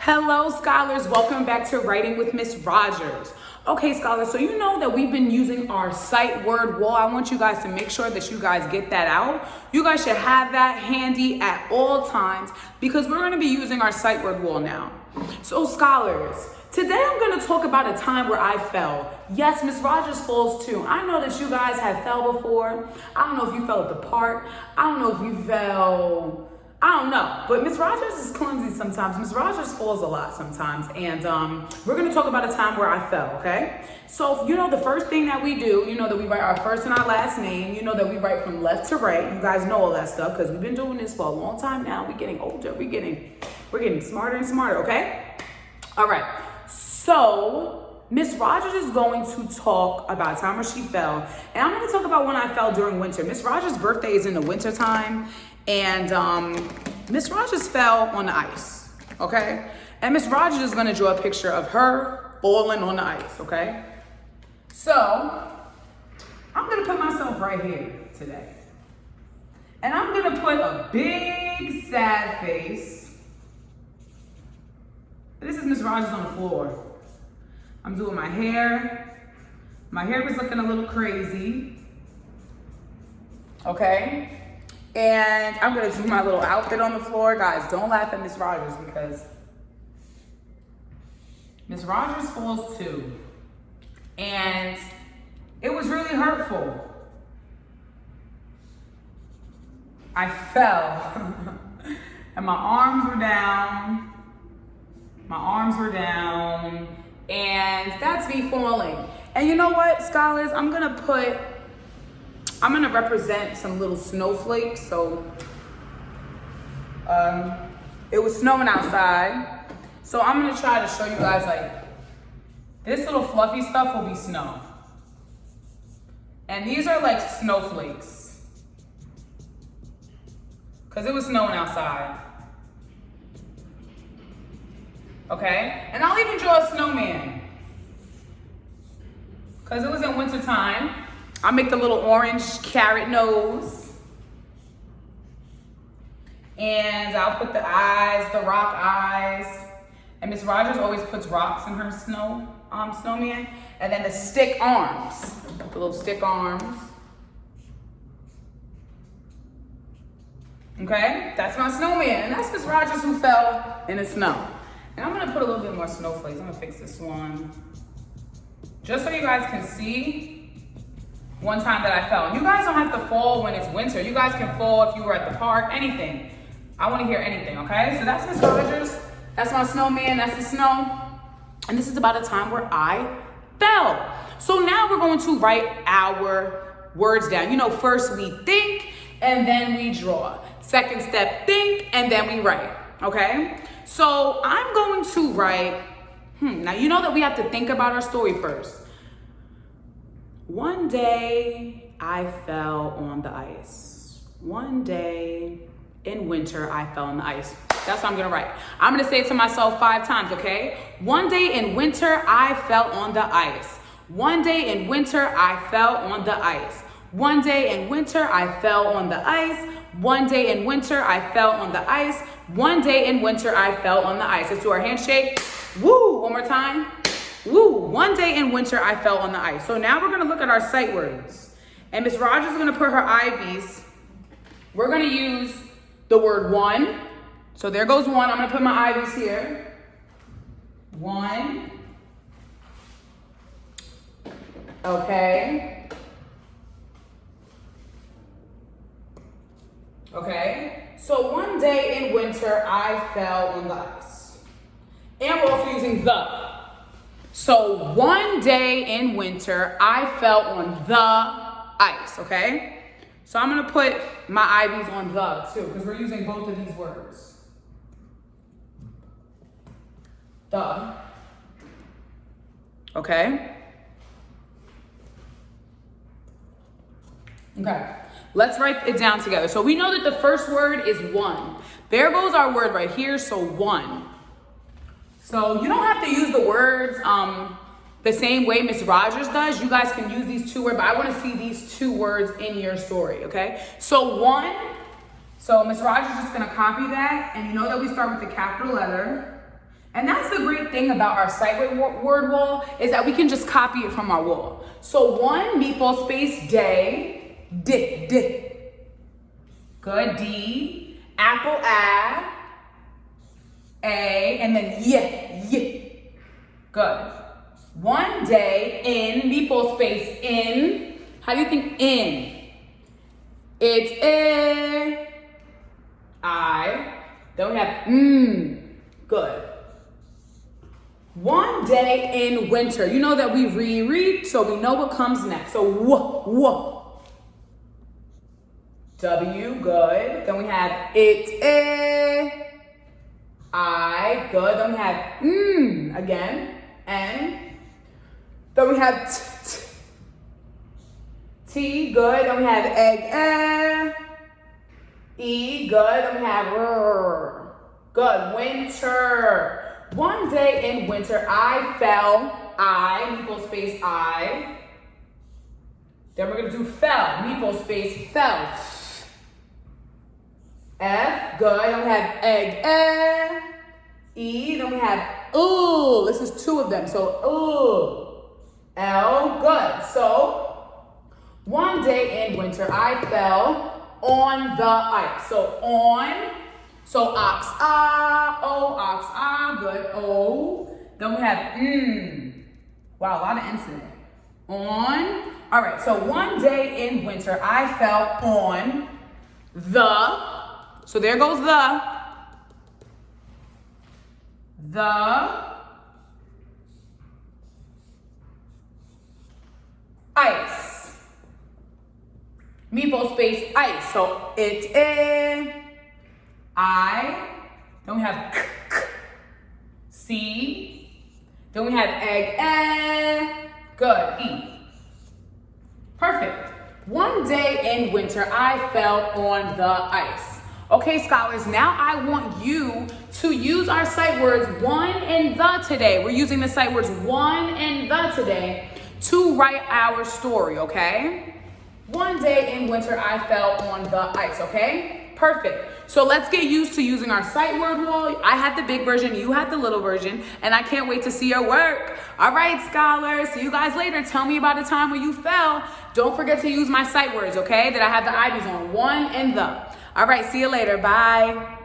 Hello, scholars. Welcome back to Writing with Miss Rogers. Okay, scholars, so you know that we've been using our sight word wall. I want you guys to make sure that you guys get that out. You guys should have that handy at all times because we're going to be using our sight word wall now. So, scholars, today I'm going to talk about a time where I fell. Yes, Miss Rogers falls too. I know that you guys have fell before. I don't know if you fell at the park. I don't know if you fell... I don't know, but Miss Rogers is clumsy sometimes. Miss Rogers falls a lot sometimes, and we're gonna talk about a time where I fell, okay? So, you know, the first thing that we do, you know that we write our first and our last name, you know that we write from left to right. You guys know all that stuff because we've been doing this for a long time now. We're getting older, we're getting smarter and smarter, okay? All right, so Miss Rogers is going to talk about a time where she fell, and I'm gonna talk about when I fell during winter. Miss Rogers' birthday is in the winter time. And Miss Rogers fell on the ice, okay? And Miss Rogers is gonna draw a picture of her falling on the ice, okay? So, I'm gonna put myself right here today. And I'm gonna put a big sad face. This is Miss Rogers on the floor. I'm doing my hair. My hair was looking a little crazy, okay? And I'm gonna do my little outfit on the floor. Guys, don't laugh at Miss Rogers because Miss Rogers falls too. And it was really hurtful. I fell and my arms were down. My arms were down and that's me falling. And you know what, scholars? I'm gonna represent some little snowflakes. So it was snowing outside. So I'm gonna try to show you guys like this little fluffy stuff will be snow. And these are like snowflakes. Cause it was snowing outside. Okay? And I'll even draw a snowman. Cause it was in winter time. I'll make the little orange carrot nose. And I'll put the eyes, the rock eyes. And Miss Rogers always puts rocks in her snowman. And then the stick arms, the little stick arms. Okay, that's my snowman. And that's Miss Rogers who fell in the snow. And I'm gonna put a little bit more snowflakes. I'm gonna fix this one. Just so you guys can see one time that I fell. And you guys don't have to fall when it's winter. You guys can fall if you were at the park, anything. I want to hear anything, okay? So that's Miss Rogers. That's my snowman. That's the snow. And this is about a time where I fell. So now we're going to write our words down. You know, first we think and then we draw. Second step, think and then we write, okay? So I'm going to write, now you know that we have to think about our story first. One day I fell on the ice. One day in winter I fell on the ice. That's what I'm gonna write. I'm gonna say it to myself 5 times, okay? One day in winter I fell on the ice. One day in winter I fell on the ice. One day in winter I fell on the ice. One day in winter I fell on the ice. One day in winter I fell on the ice. Let's do our handshake. Woo! One more time. Woo, one day in winter I fell on the ice. So now we're gonna look at our sight words. And Miss Rogers is gonna put her IVs. We're gonna use the word one. So there goes one, I'm gonna put my IVs here. One. Okay. Okay, so one day in winter I fell on the ice. And we're also using the. So one day in winter, I fell on the ice, okay? So I'm gonna put my IVs on the too, because we're using both of these words. The, okay? Okay, let's write it down together. So we know that the first word is one. There goes our word right here, so one. So you don't have to use the words the same way Miss Rogers does. You guys can use these 2 words, but I want to see these 2 words in your story, okay? So one, so Miss Rogers is just going to copy that, and you know that we start with the capital letter. And that's the great thing about our sight word wall, is that we can just copy it from our wall. So 1 meatball space day, D. Good, D. Apple, A, and then Y. Good. 1 day in, meatball space in. How do you think in? It's I. Then we have Good. 1 day in winter. You know that we reread, so we know what comes next. So W. W, good. Then we have it, I, good. Then we have again, N. Then we have T, good. Then we have egg, E, good. Then we have R, good. Winter. 1 day in winter, I fell, I, meatball space I. Then we're gonna do fell, meatball space fell. F, good. Then we have egg, E. Then we have ooh. This is 2 of them, so ooh. L, good. So 1 day in winter, I fell on the ice. So on. So ox, good, O. Then we have Wow, a lot of N's today. On. All right, so 1 day in winter, I fell on the. So there goes the ice. Meatball space ice. So it's I. Then we have C. Then we have egg, good, E. Perfect. 1 day in winter, I fell on the ice. Okay, scholars, now I want you to use our sight words one and the today. We're using the sight words one and the today to write our story, okay? 1 day in winter, I fell on the ice, okay? Perfect. So let's get used to using our sight word wall. I had the big version, you had the little version, and I can't wait to see your work. All right, scholars, see you guys later. Tell me about a time where you fell. Don't forget to use my sight words, okay? That I have the IVs on, one and the. All right, see you later. Bye.